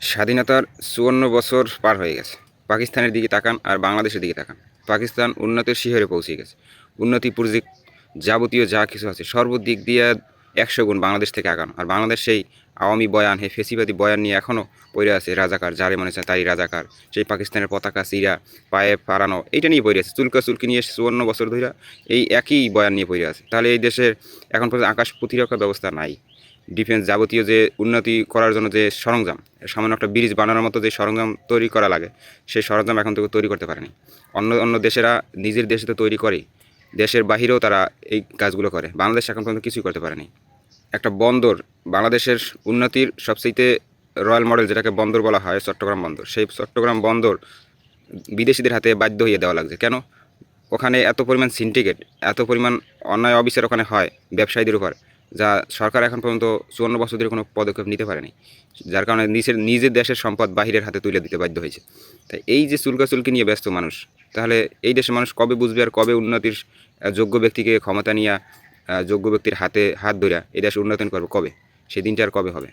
স্বাধীনতার ৫৪ বছর পার হয়ে গেছে। পাকিস্তানের দিকে তাকান আর বাংলাদেশের দিকে তাকান। পাকিস্তান উন্নতির শিখরে পৌঁছে গেছে। উন্নতি প্রযুক্তি যাবতীয় যা কিছু আছে সর্বদিক দিয়ে ১০০ গুণ বাংলাদেশ থেকে আগানো। আর বাংলাদেশ সেই আওয়ামী বয়ান, ফেসিবাদী বয়ান নিয়ে এখনও পড়ে আছে। রাজাকার, যারে মনে হচ্ছে তারই রাজাকার। সেই পাকিস্তানের পতাকা চিরা পায়ে ফাড়ানো, এইটা নিয়ে পড়ে আছে। চুলকি নিয়ে ৫৪ বছর ধরে এই একই বয়ান নিয়ে পড়ে আছে। তাহলে এই দেশের এখন পর্যন্ত আকাশ প্রতিরক্ষা ব্যবস্থা নাই। ডিফেন্স যাবতীয় যে উন্নতি করার জন্য যে সরঞ্জাম, সামান্য একটা ব্রিজ বানানোর মতো যে সরঞ্জাম তৈরি করা লাগে, সেই সরঞ্জাম এখন থেকে তৈরি করতে পারেনি। অন্য দেশেরা নিজের দেশে তো তৈরি করেই, দেশের বাহিরেও তারা এই কাজগুলো করে। বাংলাদেশ এখন পর্যন্ত কিছুই করতে পারেনি। একটা বন্দর, বাংলাদেশের উন্নতির সবচেয়ে রয়্যাল মডেল যেটাকে বন্দর বলা হয়, চট্টগ্রাম বন্দর। সেই চট্টগ্রাম বন্দর বিদেশিদের হাতে বাধ্য হয়ে দেওয়া লাগছে। কেন? ওখানে এত পরিমাণ সিন্ডিকেট, এত পরিমাণ অন্যায় অবিচার ওখানে হয় ব্যবসায়ীদের উপর, যা সরকার এখন পর্যন্ত ৫৪ বছর ধরে কোনো পদক্ষেপ নিতে পারেনি। যার কারণে নিজের দেশের সম্পদ বাহিরের হাতে তুলে দিতে বাধ্য হয়েছে। তাই এই যে চুলকি নিয়ে ব্যস্ত মানুষ, তাহলে এই দেশের মানুষ কবে বুঝবে আর কবে উন্নতির যোগ্য ব্যক্তিকে ক্ষমতা নিয়ে যোগ্য ব্যক্তির হাতে হাত ধরে এই দেশ উন্নয়ন করবে কবে? সেই দিনটা আর কবে হবে?